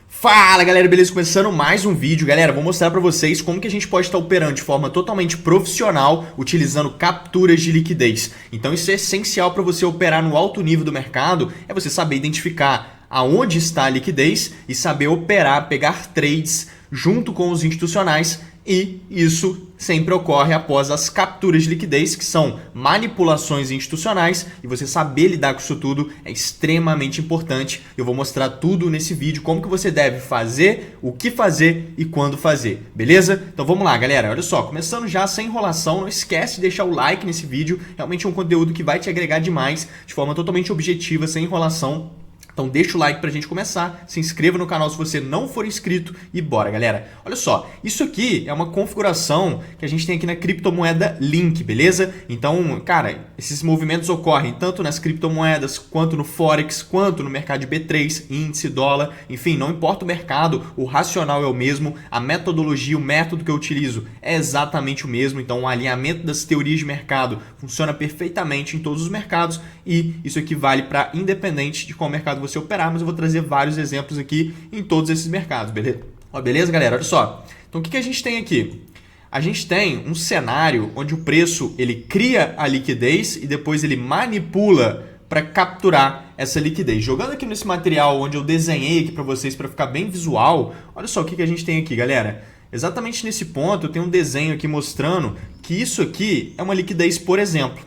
Fala galera, beleza? Começando mais um vídeo. Galera, vou mostrar pra vocês como que a gente pode estar operando de forma totalmente profissional utilizando capturas de liquidez. Então isso é essencial para você operar no alto nível do mercado, é você saber identificar aonde está a liquidez e saber operar, pegar trades junto com os institucionais, e isso sempre ocorre após as capturas de liquidez, que são manipulações institucionais, e você saber lidar com isso tudo é extremamente importante. Eu vou mostrar tudo nesse vídeo, como que você deve fazer, o que fazer e quando fazer, beleza? Então vamos lá, galera, olha só, começando já sem enrolação, não esquece de deixar o like nesse vídeo, realmente é um conteúdo que vai te agregar demais, de forma totalmente objetiva, sem enrolação. Então deixa o like pra gente começar, se inscreva no canal se você não for inscrito e bora, galera. Olha só, isso aqui é uma configuração que a gente tem aqui na criptomoeda Link, beleza? Então, cara, esses movimentos ocorrem tanto nas criptomoedas, quanto no Forex, quanto no mercado de B3, índice, dólar, enfim, não importa o mercado, o racional é o mesmo, a metodologia, o método que eu utilizo é exatamente o mesmo, então o alinhamento das teorias de mercado funciona perfeitamente em todos os mercados e isso aqui vale para independente de qual mercado você operar, mas eu vou trazer vários exemplos aqui em todos esses mercados, beleza? Ó, beleza, galera? Olha só. Então, o que a gente tem aqui? A gente tem um cenário onde o preço ele cria a liquidez e depois ele manipula para capturar essa liquidez. Jogando aqui nesse material onde eu desenhei aqui para vocês para ficar bem visual, olha só o que a gente tem aqui, galera. Exatamente nesse ponto eu tenho um desenho aqui mostrando que isso aqui é uma liquidez, por exemplo.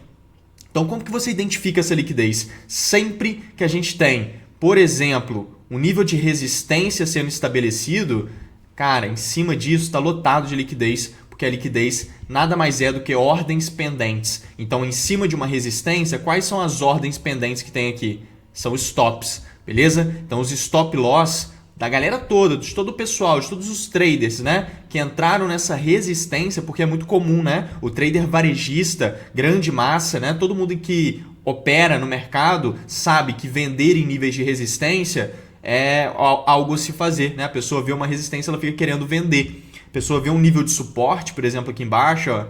Então, como que você identifica essa liquidez? Sempre que a gente tem, por exemplo, um nível de resistência sendo estabelecido, cara, em cima disso está lotado de liquidez, porque a liquidez nada mais é do que ordens pendentes. Então, em cima de uma resistência, quais são as ordens pendentes que tem aqui? São stops, beleza? Então, os stop loss da galera toda, de todo o pessoal, de todos os traders, né, que entraram nessa resistência, porque é muito comum, né, o trader varejista, grande massa, né, todo mundo que opera no mercado sabe que vender em níveis de resistência é algo a se fazer, né, a pessoa vê uma resistência, ela fica querendo vender, a pessoa vê um nível de suporte, por exemplo, aqui embaixo, ó,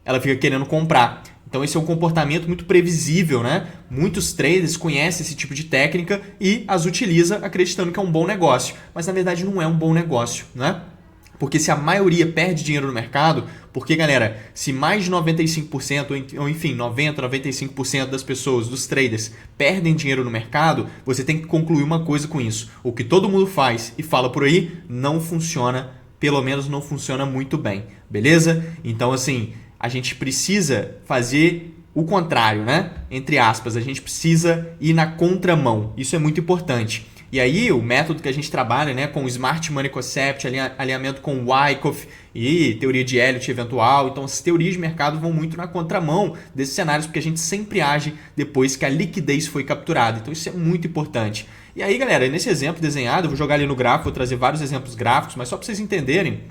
ela fica querendo comprar. Então esse é um comportamento muito previsível, né? Muitos traders conhecem esse tipo de técnica e as utiliza acreditando que é um bom negócio. Mas na verdade não é um bom negócio, né? Porque se a maioria perde dinheiro no mercado, porque galera, se mais de 95% ou enfim 90, 95% das pessoas, dos traders, perdem dinheiro no mercado, você tem que concluir uma coisa com isso. O que todo mundo faz e fala por aí não funciona, pelo menos não funciona muito bem, beleza? Então assim, a gente precisa fazer o contrário, né? Entre aspas, a gente precisa ir na contramão. Isso é muito importante. E aí, o método que a gente trabalha, né, com o Smart Money Concept, alinhamento com o Wyckoff e teoria de Elliott eventual. Então, as teorias de mercado vão muito na contramão desses cenários, porque a gente sempre age depois que a liquidez foi capturada. Então, isso é muito importante. E aí, galera, nesse exemplo desenhado, eu vou jogar ali no gráfico, vou trazer vários exemplos gráficos, mas só para vocês entenderem,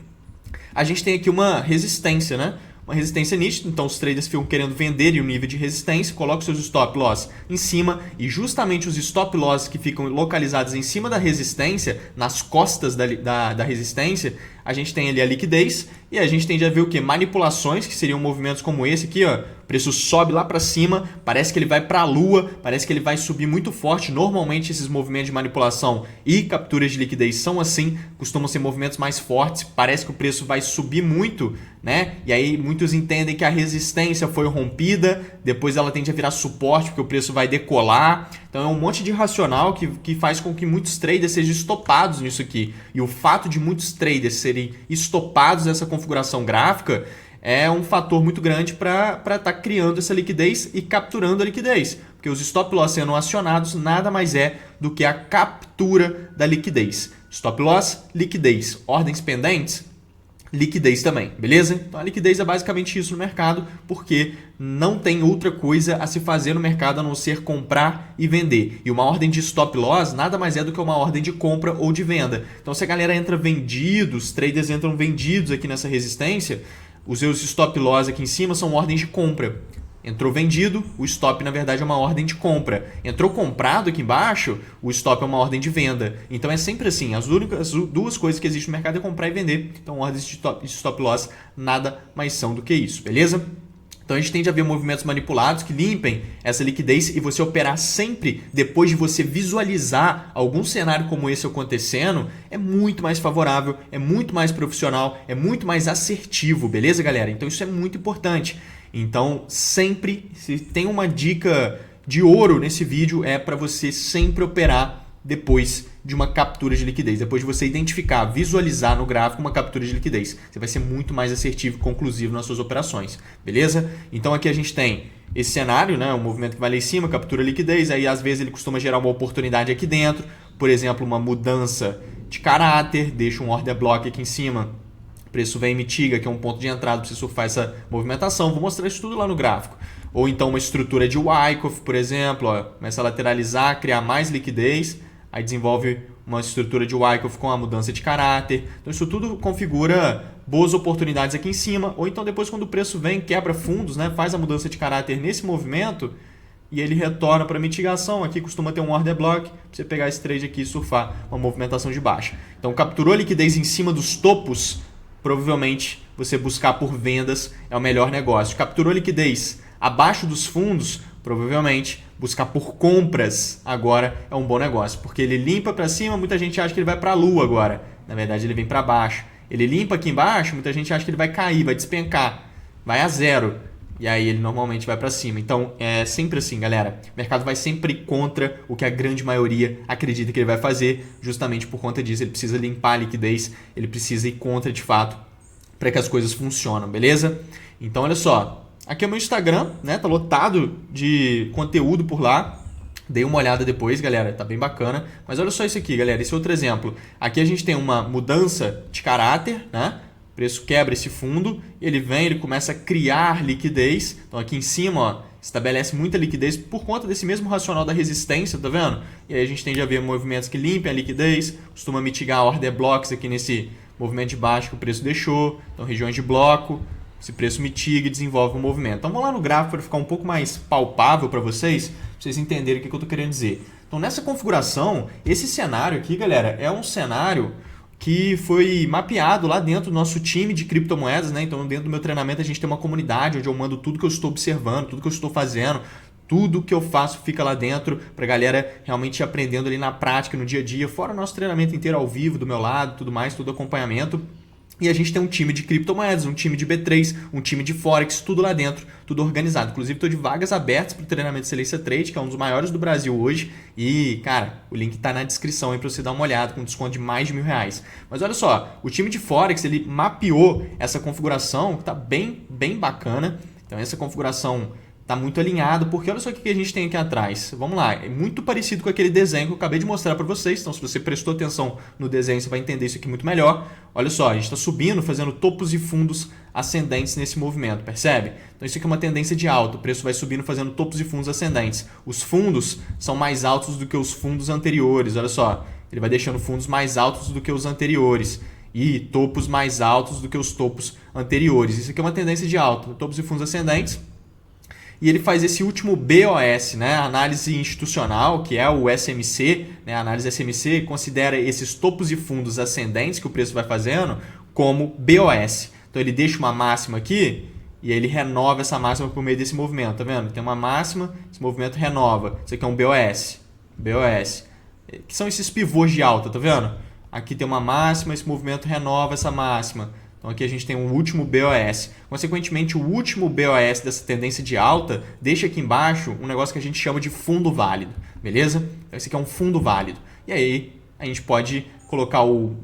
a gente tem aqui uma resistência, né? Uma resistência nítida, então os traders ficam querendo vender em um nível de resistência, colocam seus stop loss em cima e justamente os stop loss que ficam localizados em cima da resistência, nas costas da resistência, a gente tem ali a liquidez e a gente tende a ver o que? Manipulações, que seriam movimentos como esse aqui, ó. O preço sobe lá para cima, parece que ele vai para a lua, parece que ele vai subir muito forte. Normalmente esses movimentos de manipulação e capturas de liquidez são assim, costumam ser movimentos mais fortes, parece que o preço vai subir muito, né? E aí muitos entendem que a resistência foi rompida, depois ela tende a virar suporte porque o preço vai decolar. Então é um monte de racional que faz com que muitos traders sejam estopados nisso aqui. E o fato de muitos traders serem estopados nessa configuração gráfica é um fator muito grande para estar criando essa liquidez e capturando a liquidez. Porque os stop loss sendo acionados nada mais é do que a captura da liquidez. Stop loss, liquidez. Ordens pendentes, liquidez também, beleza? Então a liquidez é basicamente isso no mercado, porque não tem outra coisa a se fazer no mercado a não ser comprar e vender. E uma ordem de stop loss nada mais é do que uma ordem de compra ou de venda. Então se a galera entra vendidos, traders entram vendidos aqui nessa resistência, os seus stop loss aqui em cima são ordens de compra. Entrou vendido, o stop na verdade é uma ordem de compra. Entrou comprado aqui embaixo, o stop é uma ordem de venda. Então é sempre assim, as duas coisas que existem no mercado é comprar e vender. Então ordens de stop loss nada mais são do que isso, beleza? Então a gente tende a ver movimentos manipulados que limpem essa liquidez e você operar sempre depois de você visualizar algum cenário como esse acontecendo é muito mais favorável, é muito mais profissional, é muito mais assertivo, beleza, galera? Então isso é muito importante. Então sempre, se tem uma dica de ouro nesse vídeo, é para você sempre operar depois de uma captura de liquidez. Depois de você identificar, visualizar no gráfico uma captura de liquidez. Você vai ser muito mais assertivo e conclusivo nas suas operações, beleza? Então aqui a gente tem esse cenário, né? Um movimento que vai lá em cima, captura liquidez, aí às vezes ele costuma gerar uma oportunidade aqui dentro, por exemplo, uma mudança de caráter, deixa um order block aqui em cima, o preço vem e mitiga, que é um ponto de entrada para você surfar essa movimentação. Vou mostrar isso tudo lá no gráfico. Ou então uma estrutura de Wyckoff, por exemplo, ó, começa a lateralizar, criar mais liquidez, aí desenvolve uma estrutura de Wyckoff com a mudança de caráter. Então isso tudo configura boas oportunidades aqui em cima. Ou então depois quando o preço vem, quebra fundos, né, faz a mudança de caráter nesse movimento e ele retorna para mitigação. Aqui costuma ter um order block, para você pegar esse trade aqui e surfar uma movimentação de baixa. Então capturou a liquidez em cima dos topos, provavelmente você buscar por vendas é o melhor negócio. Capturou a liquidez abaixo dos fundos, provavelmente buscar por compras agora é um bom negócio, porque ele limpa para cima, muita gente acha que ele vai para a lua agora, na verdade ele vem para baixo. Ele limpa aqui embaixo, muita gente acha que ele vai cair, vai despencar, vai a zero, e aí ele normalmente vai para cima. Então é sempre assim, galera, o mercado vai sempre contra o que a grande maioria acredita que ele vai fazer, justamente por conta disso. Ele precisa limpar a liquidez, ele precisa ir contra de fato para que as coisas funcionem, beleza? Então olha só, aqui é o meu Instagram, né? Tá lotado de conteúdo por lá. Dei uma olhada depois, galera, tá bem bacana. Mas olha só isso aqui, galera, esse é outro exemplo. Aqui a gente tem uma mudança de caráter, né? O preço quebra esse fundo, ele vem, ele começa a criar liquidez. Então aqui em cima, ó, estabelece muita liquidez por conta desse mesmo racional da resistência, tá vendo? E aí a gente tende a ver movimentos que limpem a liquidez, costuma mitigar order blocks aqui nesse movimento de baixo que o preço deixou. Então regiões de bloco, esse preço mitiga e desenvolve um movimento. Então vamos lá no gráfico para ficar um pouco mais palpável para vocês entenderem o que eu estou querendo dizer. Então nessa configuração, esse cenário aqui, galera, é um cenário que foi mapeado lá dentro do nosso time de criptomoedas, né? Então dentro do meu treinamento a gente tem uma comunidade onde eu mando tudo que eu estou observando, tudo que eu estou fazendo, tudo que eu faço fica lá dentro para a galera realmente ir aprendendo ali na prática, no dia a dia, fora o nosso treinamento inteiro ao vivo, do meu lado, tudo mais, tudo acompanhamento. E a gente tem um time de criptomoedas, um time de B3, um time de Forex, tudo lá dentro, tudo organizado. Inclusive, estou de vagas abertas para o treinamento de Excelência Trade, que é um dos maiores do Brasil hoje. E, cara, o link está na descrição aí para você dar uma olhada, com desconto de mais de R$1.000. Mas olha só, o time de Forex, ele mapeou essa configuração, que está bem bacana. Então, essa configuração está muito alinhado, porque olha só o que a gente tem aqui atrás. Vamos lá, é muito parecido com aquele desenho que eu acabei de mostrar para vocês. Então, se você prestou atenção no desenho, você vai entender isso aqui muito melhor. Olha só, a gente está subindo, fazendo topos e fundos ascendentes nesse movimento, percebe? Então, isso aqui é uma tendência de alta. O preço vai subindo, fazendo topos e fundos ascendentes. Os fundos são mais altos do que os fundos anteriores. Olha só, ele vai deixando fundos mais altos do que os anteriores e topos mais altos do que os topos anteriores. Isso aqui é uma tendência de alta, topos e fundos ascendentes. E ele faz esse último BOS, né? A análise institucional, que é o SMC, né? A análise SMC considera esses topos e fundos ascendentes que o preço vai fazendo como BOS. Então ele deixa uma máxima aqui e ele renova essa máxima por meio desse movimento, tá vendo? Tem uma máxima, esse movimento renova. Isso aqui é um BOS. BOS. Que são esses pivôs de alta, tá vendo? Aqui tem uma máxima, esse movimento renova essa máxima. Então aqui a gente tem um último BOS. Consequentemente, o último BOS dessa tendência de alta deixa aqui embaixo um negócio que a gente chama de fundo válido, beleza? Então esse aqui é um fundo válido. E aí a gente pode colocar o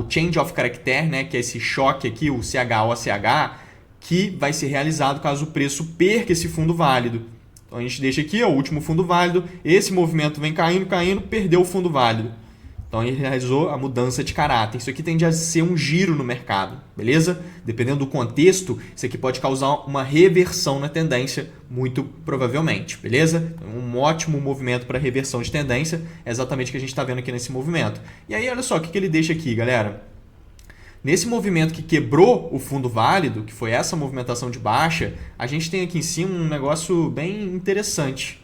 Change of Character, né, que é esse choque aqui, o CHOCH, que vai ser realizado caso o preço perca esse fundo válido. Então a gente deixa aqui ó, o último fundo válido, esse movimento vem caindo, perdeu o fundo válido. Então ele realizou a mudança de caráter. Isso aqui tende a ser um giro no mercado, beleza? Dependendo do contexto, isso aqui pode causar uma reversão na tendência, muito provavelmente, beleza? Então, um ótimo movimento para reversão de tendência é exatamente o que a gente está vendo aqui nesse movimento. E aí, olha só, o que ele deixa aqui, galera? Nesse movimento que quebrou o fundo válido, que foi essa movimentação de baixa, a gente tem aqui em cima um negócio bem interessante,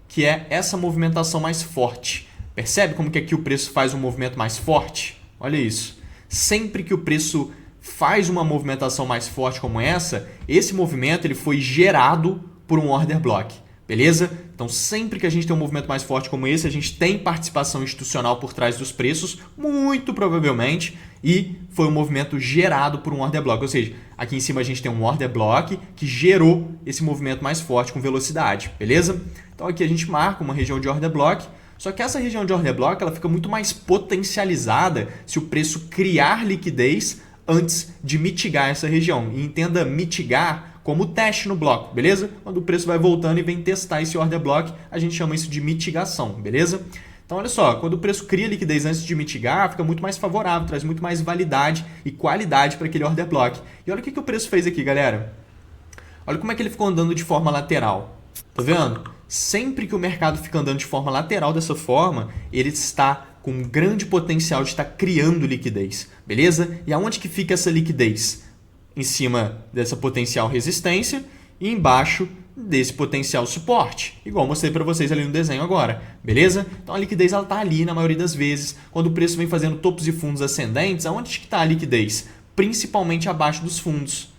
que é essa movimentação mais forte. Percebe como que aqui o preço faz um movimento mais forte? Olha isso. Sempre que o preço faz uma movimentação mais forte como essa, esse movimento ele foi gerado por um order block. Beleza? Então, sempre que a gente tem um movimento mais forte como esse, a gente tem participação institucional por trás dos preços, muito provavelmente, e foi um movimento gerado por um order block. Ou seja, aqui em cima a gente tem um order block que gerou esse movimento mais forte com velocidade. Beleza? Então, aqui a gente marca uma região de order block, só que essa região de order block ela fica muito mais potencializada se o preço criar liquidez antes de mitigar essa região. E entenda mitigar como teste no bloco, beleza? Quando o preço vai voltando e vem testar esse order block, a gente chama isso de mitigação, beleza? Então, olha só, quando o preço cria liquidez antes de mitigar, fica muito mais favorável, traz muito mais validade e qualidade para aquele order block. E olha o que o preço fez aqui, galera. Olha como é que ele ficou andando de forma lateral. Tá vendo? Sempre que o mercado fica andando de forma lateral dessa forma, ele está com um grande potencial de estar criando liquidez, beleza? E aonde que fica essa liquidez? Em cima dessa potencial resistência e embaixo desse potencial suporte, igual eu mostrei para vocês ali no desenho agora, beleza? Então a liquidez está ali na maioria das vezes, quando o preço vem fazendo topos e fundos ascendentes, aonde que está a liquidez? Principalmente abaixo dos fundos,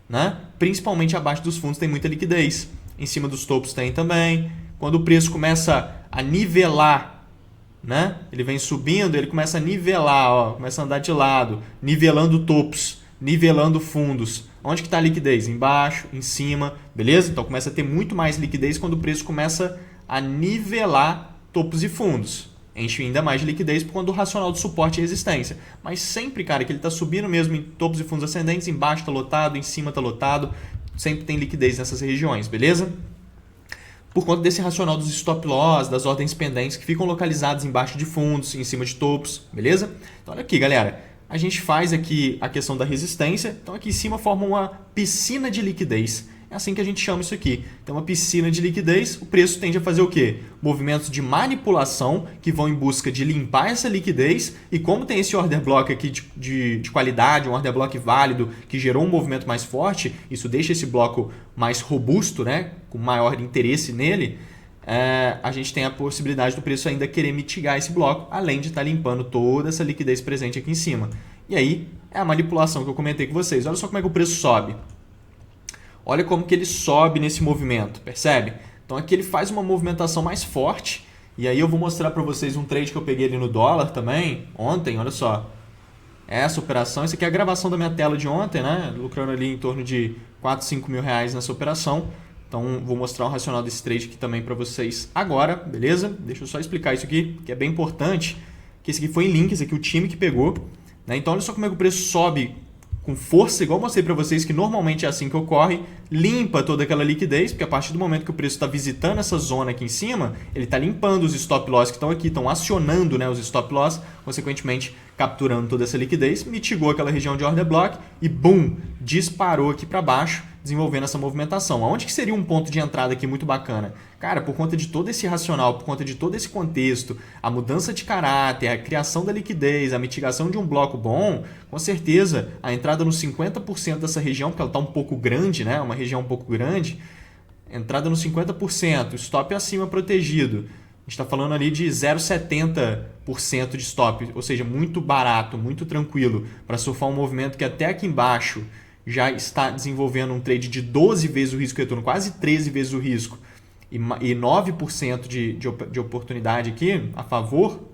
né? Principalmente abaixo dos fundos tem muita liquidez, em cima dos topos tem também, quando o preço começa a nivelar, né? Ele vem subindo, ele começa a nivelar, ó, começa a andar de lado, nivelando topos, nivelando fundos. Onde que está a liquidez? Embaixo, em cima, beleza? Então começa a ter muito mais liquidez quando o preço começa a nivelar topos e fundos. Enche ainda mais de liquidez por conta do racional de suporte e resistência. Mas sempre, cara, que ele está subindo mesmo em topos e fundos ascendentes, embaixo está lotado, em cima está lotado, sempre tem liquidez nessas regiões, beleza? Por conta desse racional dos stop loss, das ordens pendentes que ficam localizadas embaixo de fundos, em cima de topos, beleza? Então olha aqui, galera. A gente faz aqui a questão da resistência, então aqui em cima forma uma piscina de liquidez. É assim que a gente chama isso aqui. Então, uma piscina de liquidez, o preço tende a fazer o quê? Movimentos de manipulação que vão em busca de limpar essa liquidez e como tem esse order block aqui de qualidade, um order block válido que gerou um movimento mais forte, isso deixa esse bloco mais robusto, né? Com maior interesse nele, a gente tem a possibilidade do preço ainda querer mitigar esse bloco, além de estar limpando toda essa liquidez presente aqui em cima. E aí é a manipulação que eu comentei com vocês. Olha só como é que o preço sobe. Olha como que ele sobe nesse movimento, percebe? Então aqui ele faz uma movimentação mais forte. E aí eu vou mostrar para vocês um trade que eu peguei ali no dólar também, ontem, olha só. Essa operação, isso aqui é a gravação da minha tela de ontem, né? Lucrando ali em torno de 4, 5 mil reais nessa operação. Então, vou mostrar o racional desse trade aqui também para vocês agora, beleza? Deixa eu só explicar isso aqui, que é bem importante. Que esse aqui foi em link, esse aqui é o time que pegou, né? Então, olha só como é que o preço sobe com força, igual eu mostrei para vocês, que normalmente é assim que ocorre, limpa toda aquela liquidez, porque a partir do momento que o preço está visitando essa zona aqui em cima, ele está limpando os stop loss que estão aqui, estão acionando, né, os stop loss, consequentemente capturando toda essa liquidez, mitigou aquela região de order block e, boom, disparou aqui para baixo, desenvolvendo essa movimentação. Aonde que seria um ponto de entrada aqui muito bacana? Cara, por conta de todo esse racional, por conta de todo esse contexto, a mudança de caráter, a criação da liquidez, a mitigação de um bloco bom, com certeza a entrada nos 50% dessa região, porque ela está um pouco grande, né? Uma região um pouco grande, entrada nos 50%, stop acima protegido. A gente está falando ali de 0,70% de stop, ou seja, muito barato, muito tranquilo, para surfar um movimento que até aqui embaixo já está desenvolvendo um trade de 12 vezes o risco retorno, quase 13 vezes o risco, e 9% de oportunidade aqui a favor,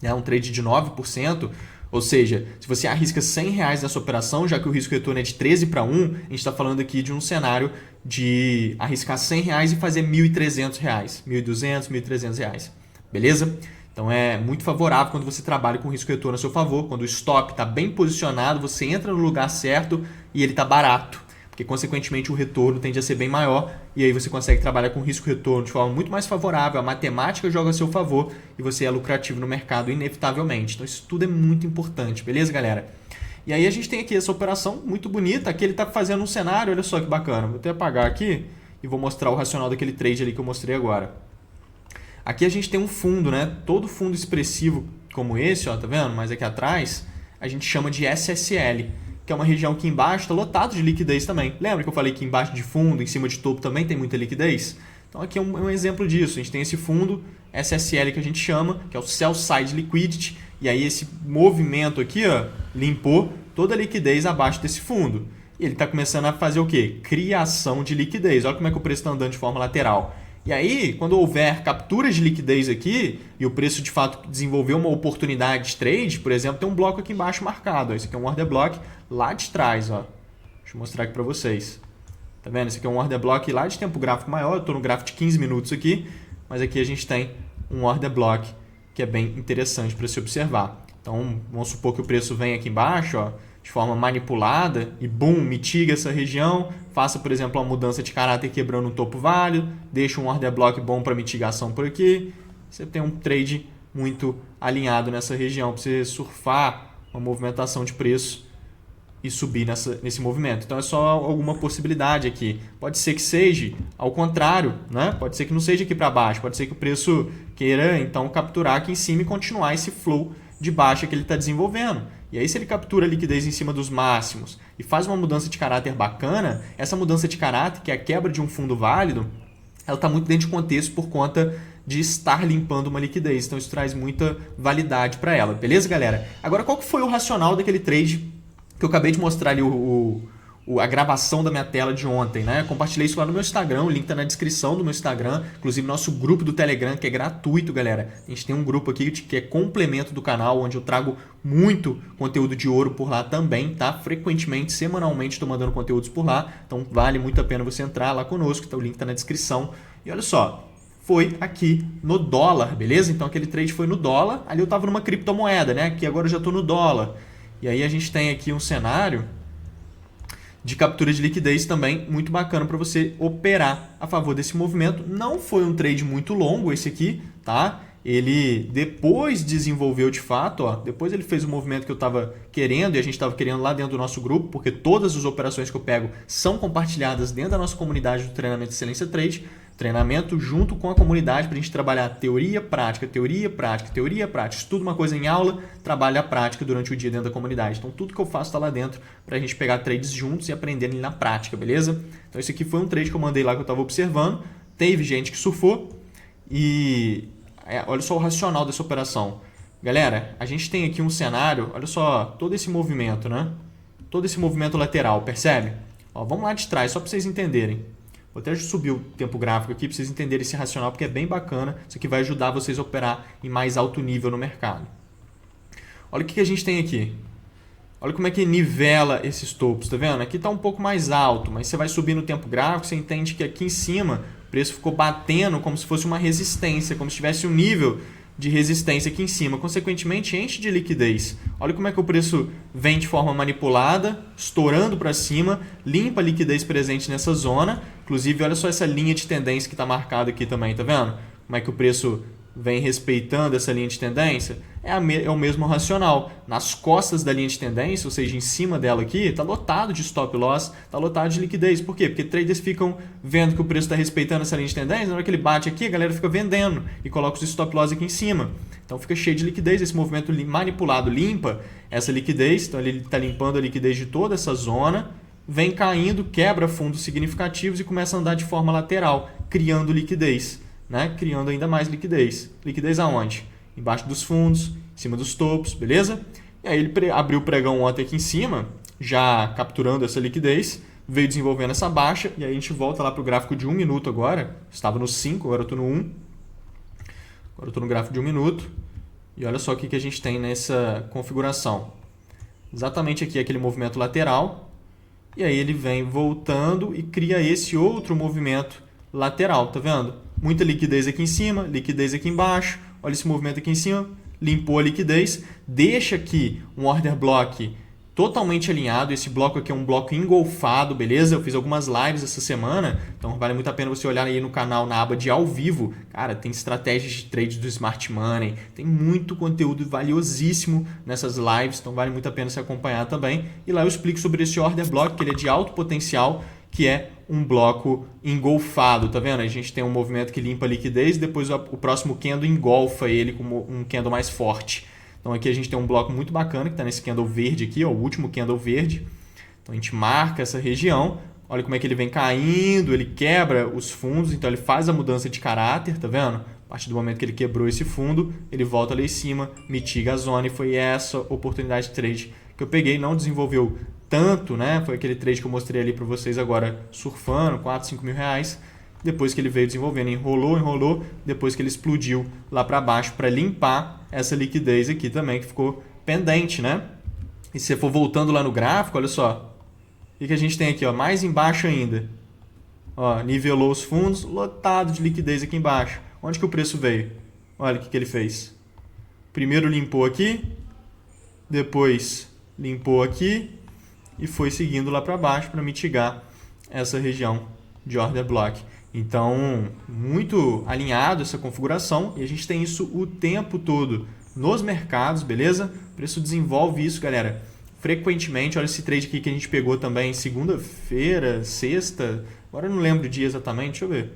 né, um trade de 9%, ou seja, se você arrisca R$100 nessa operação, já que o risco retorno é de 13 para 1, a gente está falando aqui de um cenário de arriscar R$100 e fazer R$1.300, R$1.200, R$1.300, beleza? Então é muito favorável quando você trabalha com risco retorno a seu favor, quando o stop está bem posicionado, você entra no lugar certo e ele está barato, porque consequentemente o retorno tende a ser bem maior e aí você consegue trabalhar com risco retorno de forma muito mais favorável, a matemática joga a seu favor e você é lucrativo no mercado inevitavelmente. Então isso tudo é muito importante, beleza, galera? E aí a gente tem aqui essa operação muito bonita, aqui ele está fazendo um cenário, olha só que bacana, vou até apagar aqui e vou mostrar o racional daquele trade ali que eu mostrei agora. Aqui a gente tem um fundo, né? Todo fundo expressivo como esse, ó, tá vendo? Mas aqui atrás a gente chama de SSL, que é uma região que embaixo está lotado de liquidez também. Lembra que eu falei que embaixo de fundo, em cima de topo também tem muita liquidez? Então aqui é um exemplo disso. A gente tem esse fundo SSL que a gente chama, que é o Sell Side Liquidity, e aí esse movimento aqui, ó, limpou toda a liquidez abaixo desse fundo. E ele está começando a fazer o quê? Criação de liquidez. Olha como é que o preço está andando de forma lateral. E aí, quando houver capturas de liquidez aqui, e o preço de fato desenvolver uma oportunidade de trade, por exemplo, tem um bloco aqui embaixo marcado. Ó. Esse aqui é um order block lá de trás. Ó. Deixa eu mostrar aqui para vocês. Tá vendo? Esse aqui é um order block lá de tempo gráfico maior. Eu estou no gráfico de 15 minutos aqui, mas aqui a gente tem um order block que é bem interessante para se observar. Então, vamos supor que o preço vem aqui embaixo, ó, de forma manipulada e, boom, mitiga essa região, faça, por exemplo, uma mudança de caráter quebrando um topo válido, deixa um order block bom para mitigação por aqui, você tem um trade muito alinhado nessa região para você surfar uma movimentação de preço e subir nesse movimento. Então é só alguma possibilidade aqui. Pode ser que seja ao contrário, né? Pode ser que não seja aqui para baixo, pode ser que o preço queira então capturar aqui em cima e continuar esse flow de baixa que ele está desenvolvendo. E aí se ele captura a liquidez em cima dos máximos e faz uma mudança de caráter bacana, essa mudança de caráter, que é a quebra de um fundo válido, ela está muito dentro de contexto por conta de estar limpando uma liquidez. Então isso traz muita validade para ela. Beleza, galera? Agora, qual que foi o racional daquele trade que eu acabei de mostrar ali a gravação da minha tela de ontem, né? Compartilhei isso lá no meu Instagram, o link está na descrição do meu Instagram, inclusive nosso grupo do Telegram, que é gratuito, galera. A gente tem um grupo aqui que é complemento do canal, onde eu trago muito conteúdo de ouro por lá também, tá? Frequentemente, semanalmente, estou mandando conteúdos por lá, então vale muito a pena você entrar lá conosco, tá? O link está na descrição. E olha só, foi aqui no dólar, beleza? Então aquele trade foi no dólar, ali eu estava numa criptomoeda, né? Aqui agora eu já estou no dólar. E aí a gente tem aqui um cenário de captura de liquidez também muito bacana para você operar a favor desse movimento. Não foi um trade muito longo esse aqui, tá? Ele depois desenvolveu de fato, ó, depois ele fez o movimento que eu estava querendo e a gente estava querendo lá dentro do nosso grupo, porque todas as operações que eu pego são compartilhadas dentro da nossa comunidade do treinamento Excelência Trade. Treinamento junto com a comunidade para a gente trabalhar teoria, prática, teoria, prática, teoria, prática. Estuda uma coisa em aula, trabalha a prática durante o dia dentro da comunidade. Então tudo que eu faço está lá dentro para a gente pegar trades juntos e aprender na prática, beleza? Então esse aqui foi um trade que eu mandei lá que eu estava observando. Teve gente que surfou e olha só o racional dessa operação. Galera, a gente tem aqui um cenário, olha só todo esse movimento, né? Todo esse movimento lateral, percebe? Ó, vamos lá de trás, só para vocês entenderem. Vou até subir o tempo gráfico aqui para vocês entenderem esse racional, porque é bem bacana. Isso aqui vai ajudar vocês a operar em mais alto nível no mercado. Olha o que a gente tem aqui. Olha como é que nivela esses topos, tá vendo? Aqui está um pouco mais alto, mas você vai subir no tempo gráfico, você entende que aqui em cima o preço ficou batendo como se fosse uma resistência, como se tivesse um nível de resistência aqui em cima, consequentemente enche de liquidez. Olha como é que o preço vem de forma manipulada, estourando para cima, limpa a liquidez presente nessa zona. Inclusive, olha só essa linha de tendência que está marcada aqui também, tá vendo? Como é que o preço vem respeitando essa linha de tendência? É o mesmo racional. Nas costas da linha de tendência, ou seja, em cima dela aqui, está lotado de stop loss, está lotado de liquidez. Por quê? Porque traders ficam vendo que o preço está respeitando essa linha de tendência, na hora que ele bate aqui, a galera fica vendendo e coloca os stop loss aqui em cima. Então fica cheio de liquidez, esse movimento manipulado limpa essa liquidez, então ele está limpando a liquidez de toda essa zona, vem caindo, quebra fundos significativos e começa a andar de forma lateral, criando liquidez, né? Criando ainda mais liquidez. Liquidez aonde? Embaixo dos fundos, em cima dos topos, beleza? E aí ele abriu o pregão ontem aqui em cima, já capturando essa liquidez, veio desenvolvendo essa baixa, e aí a gente volta lá para o gráfico de 1 minuto agora, estava no 5, agora eu estou no 1, agora eu estou no gráfico de 1 minuto, e olha só o que a gente tem nessa configuração. Exatamente aqui aquele movimento lateral, e aí ele vem voltando e cria esse outro movimento lateral, tá vendo? Muita liquidez aqui em cima, liquidez aqui embaixo, olha esse movimento aqui em cima, limpou a liquidez, deixa aqui um order block totalmente alinhado, esse bloco aqui é um bloco engolfado, beleza? Eu fiz algumas lives essa semana, então vale muito a pena você olhar aí no canal na aba de ao vivo, cara, tem estratégias de trade do Smart Money, tem muito conteúdo valiosíssimo nessas lives, então vale muito a pena você acompanhar também, e lá eu explico sobre esse order block, que ele é de alto potencial, que é um bloco engolfado, tá vendo? A gente tem um movimento que limpa a liquidez, depois o próximo candle engolfa ele como um candle mais forte. Então aqui a gente tem um bloco muito bacana que está nesse candle verde aqui, ó, o último candle verde. Então a gente marca essa região, olha como é que ele vem caindo, ele quebra os fundos, então ele faz a mudança de caráter, tá vendo? A partir do momento que ele quebrou esse fundo, ele volta lá em cima, mitiga a zona e foi essa oportunidade de trade que eu peguei, não desenvolveu tanto, né? Foi aquele trade que eu mostrei ali para vocês agora, surfando, 4, 5 mil reais. Depois que ele veio desenvolvendo, enrolou, depois que ele explodiu lá para baixo para limpar essa liquidez aqui também, que ficou pendente, né? E se você for voltando lá no gráfico, olha só, o que a gente tem aqui, ó, mais embaixo ainda. Ó, nivelou os fundos, lotado de liquidez aqui embaixo. Onde que o preço veio? Olha o que ele fez. Primeiro limpou aqui, depois limpou aqui e foi seguindo lá para baixo para mitigar essa região de order block. Então, muito alinhado essa configuração e a gente tem isso o tempo todo nos mercados, beleza? O preço desenvolve isso, galera, frequentemente. Olha esse trade aqui que a gente pegou também segunda-feira, sexta, agora eu não lembro o dia exatamente, deixa eu ver.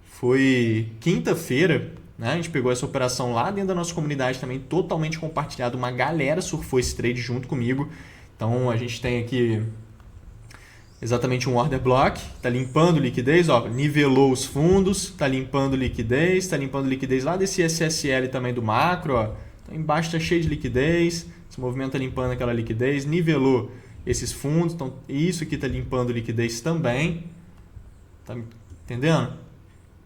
Foi quinta-feira, né? A gente pegou essa operação lá dentro da nossa comunidade também, totalmente compartilhado. Uma galera surfou esse trade junto comigo. Então, a gente tem aqui exatamente um order block, está limpando liquidez, ó, nivelou os fundos, está limpando liquidez lá desse SSL também do macro, ó, então, embaixo está cheio de liquidez, esse movimento está limpando aquela liquidez, nivelou esses fundos, então isso aqui está limpando liquidez também, tá entendendo?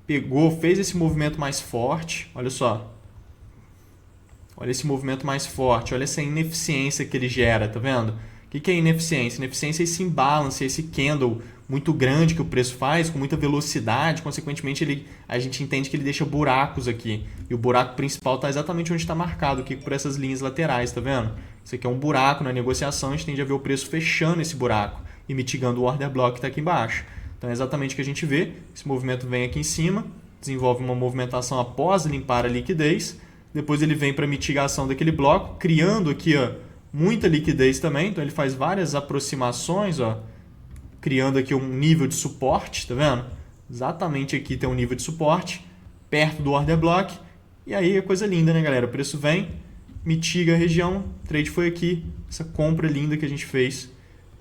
Pegou, fez esse movimento mais forte, olha só, olha esse movimento mais forte, olha essa ineficiência que ele gera, tá vendo? O que é ineficiência? Ineficiência é esse imbalance, esse candle muito grande que o preço faz, com muita velocidade, consequentemente a gente entende que ele deixa buracos aqui. E o buraco principal está exatamente onde está marcado aqui por essas linhas laterais, tá vendo? Isso aqui é um buraco na negociação, a gente tende a ver o preço fechando esse buraco e mitigando o order block que está aqui embaixo. Então é exatamente o que a gente vê, esse movimento vem aqui em cima, desenvolve uma movimentação após limpar a liquidez, depois ele vem para mitigação daquele bloco, criando aqui, ó, muita liquidez também, então ele faz várias aproximações, ó, criando aqui um nível de suporte, tá vendo? Exatamente aqui tem um nível de suporte, perto do order block, e aí é coisa linda, né, galera? O preço vem, mitiga a região, o trade foi aqui, essa compra linda que a gente fez,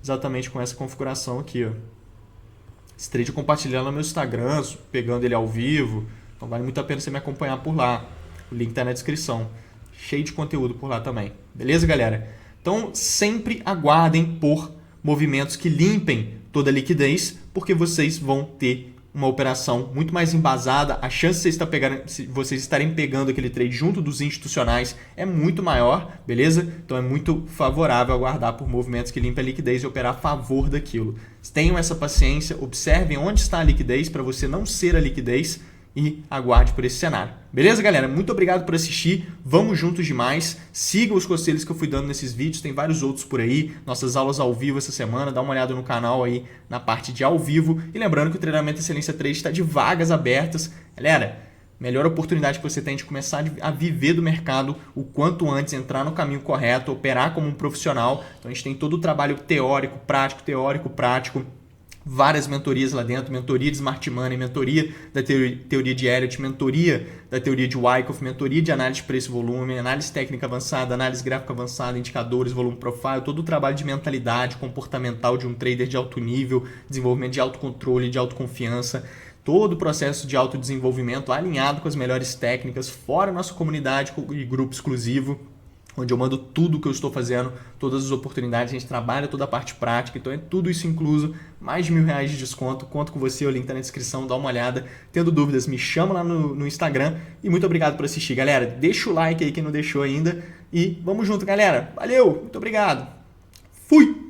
exatamente com essa configuração aqui, ó. Esse trade eu compartilhei lá no meu Instagram, pegando ele ao vivo, então vale muito a pena você me acompanhar por lá, o link tá na descrição. Cheio de conteúdo por lá também. Beleza, galera? Então, sempre aguardem por movimentos que limpem toda a liquidez, porque vocês vão ter uma operação muito mais embasada. A chance de vocês estarem pegando aquele trade junto dos institucionais é muito maior, beleza? Então, é muito favorável aguardar por movimentos que limpem a liquidez e operar a favor daquilo. Tenham essa paciência, observem onde está a liquidez para você não ser a liquidez e aguarde por esse cenário. Beleza, galera? Muito obrigado por assistir. Vamos juntos demais. Sigam os conselhos que eu fui dando nesses vídeos. Tem vários outros por aí. Nossas aulas ao vivo essa semana. Dá uma olhada no canal aí na parte de ao vivo. E lembrando que o treinamento Excelência 3 está de vagas abertas. Galera, melhor oportunidade que você tem de começar a viver do mercado o quanto antes, entrar no caminho correto, operar como um profissional. Então a gente tem todo o trabalho teórico, prático. Várias mentorias lá dentro, mentoria de Smart Money, mentoria da teoria de Elliott, mentoria da teoria de Wyckoff, mentoria de análise de preço e volume, análise técnica avançada, análise gráfica avançada, indicadores, volume profile, todo o trabalho de mentalidade comportamental de um trader de alto nível, desenvolvimento de autocontrole, de autoconfiança, todo o processo de autodesenvolvimento alinhado com as melhores técnicas, fora a nossa comunidade e grupo exclusivo, onde eu mando tudo o que eu estou fazendo, todas as oportunidades, a gente trabalha toda a parte prática, então é tudo isso incluso, mais de R$1.000 de desconto, conto com você, o link está na descrição, dá uma olhada, tendo dúvidas, me chama lá no Instagram e muito obrigado por assistir, galera, deixa o like aí quem não deixou ainda e vamos junto, galera, valeu, muito obrigado, fui!